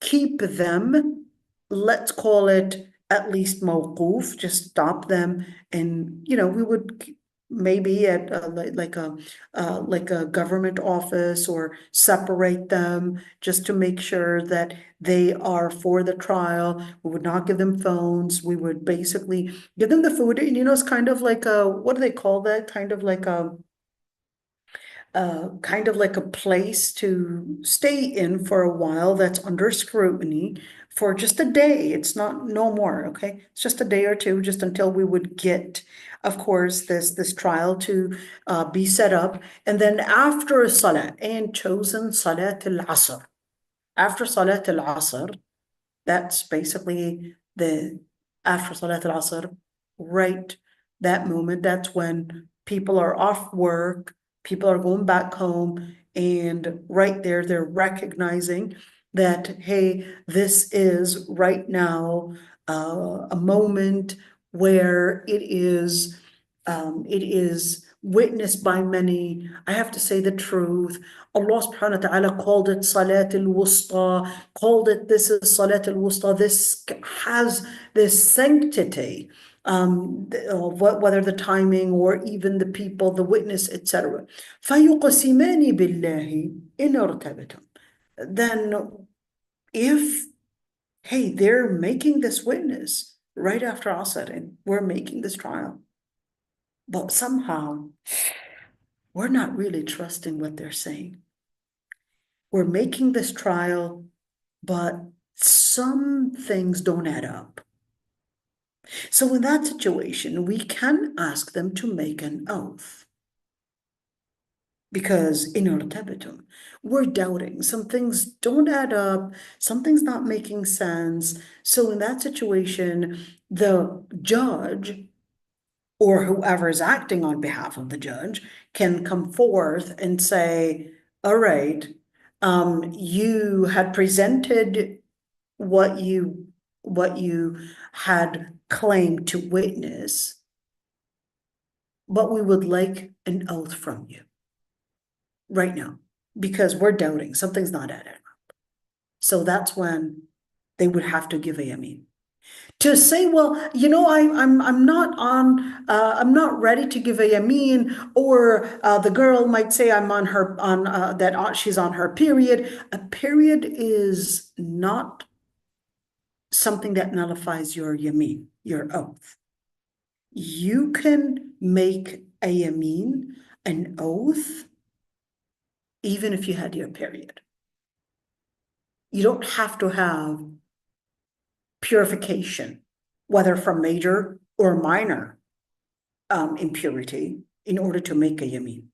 keep them, let's call it at least mawquf, just stop them. And, we would maybe at like a government office or separate them just to make sure that they are for the trial. We would not give them phones. We would basically give them the food. And it's kind of like what do they call that? Kind of like a place to stay in for a while that's under scrutiny for just a day. It's no more, okay? It's just a day or two, just until we would get, of course, this trial to be set up. And then after Salah, and chosen Salat al-Asr. After Salat al-Asr, that's basically after Salat al-Asr, right, that moment, that's when people are off work, people are going back home, and right there, they're recognizing that, hey, this is right now a moment where it is witnessed by many. I have to say the truth. Allah subhanahu wa ta'ala called it Salat al-Wusta, called it, this is Salat al-Wusta. This has this sanctity, whether the timing or even the people, the witness, etc. فَيُقْسِمَانِ بِاللَّهِ إِنْ ارْتَبْتُمْ. Then if, hey, they're making this witness right after Asr, and we're making this trial, but somehow we're not really trusting what they're saying. We're making this trial, but some things don't add up. So in that situation, we can ask them to make an oath. Because in irtabitum, we're doubting. Some things don't add up. Something's not making sense. So in that situation, the judge or whoever is acting on behalf of the judge can come forth and say, all right, you had presented what you had claimed to witness, but we would like an oath from you right now, because we're doubting, something's not adding up. So that's when they would have to give a yamin. To say, well, I'm not ready to give a yamin, or the girl might say she's on her period. A period is not something that nullifies your yamin, your oath. You can make a yamin, an oath, even if you had your period. You don't have to have purification, whether from major or minor impurity, in order to make a yamin.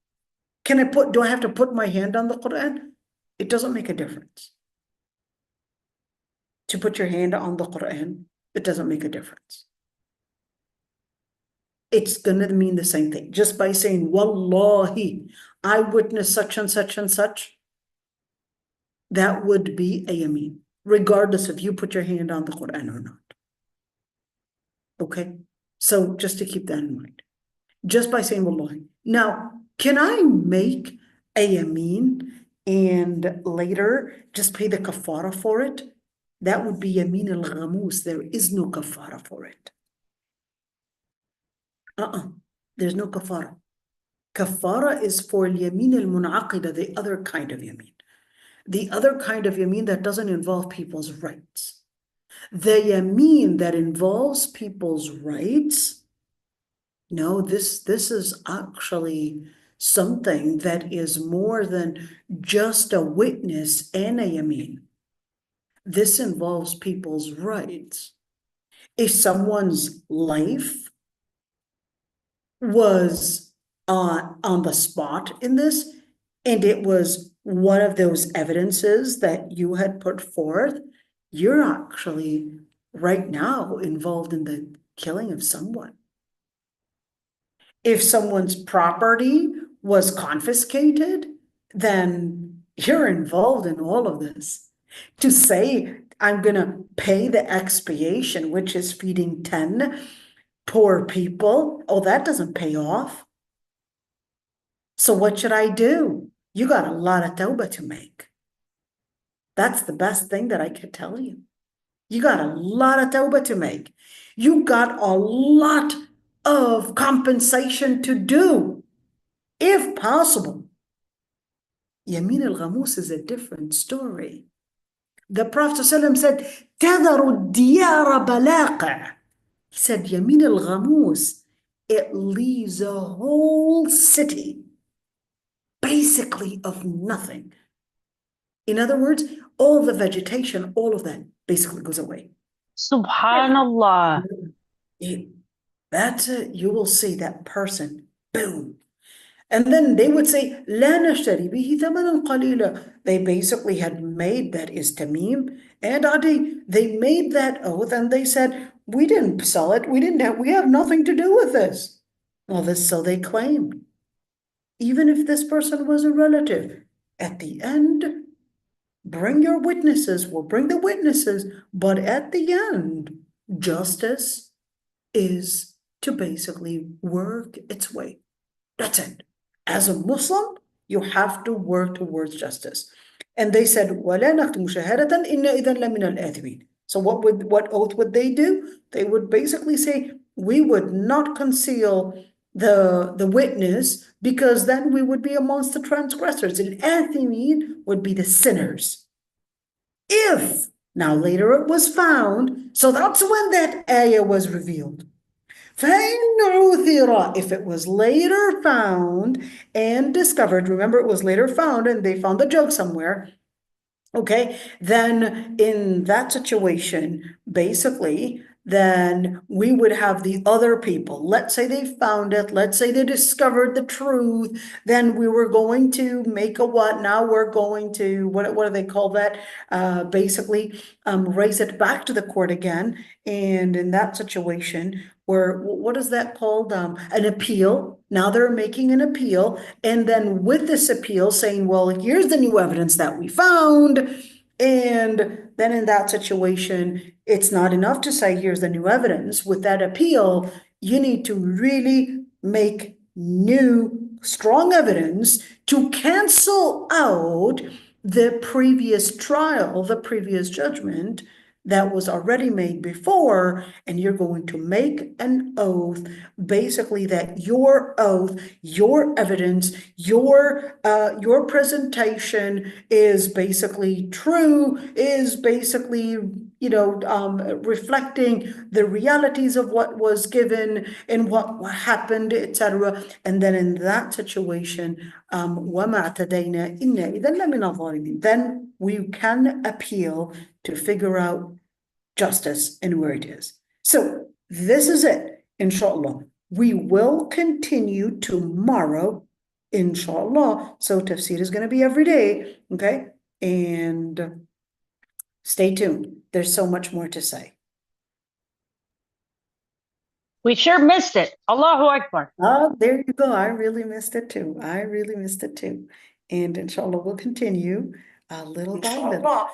Do I have to put my hand on the Quran? It doesn't make a difference. To put your hand on the Quran, it doesn't make a difference. It's gonna mean the same thing. Just by saying, Wallahi, I witnessed such and such and such, that would be a yamin, regardless if you put your hand on the Quran or not. Okay, so just to keep that in mind, just by saying Wallahi. Now, can I make a yamin and later just pay the kafara for it? That would be yamin al-ghamus. There is no kafara for it. There's no kafara. Kafara is for yamin al-munaqida, the other kind of yamin. The other kind of yamin that doesn't involve people's rights. The yamin that involves people's rights, no, this is actually something that is more than just a witness and a yamin. This involves people's rights. If someone's life was on the spot in this, and it was one of those evidences that you had put forth, you're actually right now involved in the killing of someone. If someone's property was confiscated, then you're involved in all of this. To say, I'm going to pay the expiation, which is feeding 10 poor people, oh, that doesn't pay off. So what should I do? You got a lot of tawbah to make. That's the best thing that I could tell you. You got a lot of tawbah to make. You got a lot of compensation to do, if possible. Yamin al-Ghamus is a different story. The Prophet ﷺ said, تَذَرُ الدِّيَارَ بَلَاقِعَ. He said, Yamin al-Ghamus, it leaves a whole city basically of nothing. In other words, all the vegetation, all of that basically goes away. Subhanallah. That's it. You will see that person, boom. And then they would say, لا نشتري به ثمنا قليلا. They basically had made that is Tamim and Adi. They made that oath and they said, we didn't sell it. We have nothing to do with this. Well, this, so they claimed. Even if this person was a relative, at the end, bring your witnesses. We'll bring the witnesses. But at the end, justice is to basically work its way. That's it. As a Muslim, you have to work towards justice. And they said, وَلَا نَكْتُمُ شَهَادَةً إِنَّا إِذًا لَمِنَ الْآثِمِينَ. So what oath would they do? They would basically say, we would not conceal the witness, because then we would be amongst the transgressors. Al-Athimin would be the sinners. If, now later it was found, so that's when that ayah was revealed. If it was later found and discovered, remember it was later found and they found the joke somewhere, okay, then in that situation, basically, then we would have the other people. Let's say they found it. Let's say they discovered the truth. Then we were going to make a what? Now we're going to, what do they call that? Basically, raise it back to the court again. And in that situation, where, what is that called? An appeal. Now they're making an appeal. And then with this appeal saying, well, here's the new evidence that we found. And then in that situation, it's not enough to say, here's the new evidence. With that appeal, you need to really make new, strong evidence to cancel out the previous trial, the previous judgment that was already made before, and you're going to make an oath, basically that your oath, your evidence, your presentation is basically true, is basically, you know, reflecting the realities of what was given and what happened, etc. And then in that situation, وَمَا اعْتَدَيْنَا إِنَّا إِذًا لَمِنَ الظَّالِمِينَ, then we can appeal to figure out justice and where it is. So this is it, inshallah. We will continue tomorrow, inshallah. So tafsir is going to be every day, okay? And stay tuned. There's so much more to say. We sure missed it. Allahu Akbar. Oh, there you go. I really missed it too. I really missed it too. And inshallah, we'll continue little by little.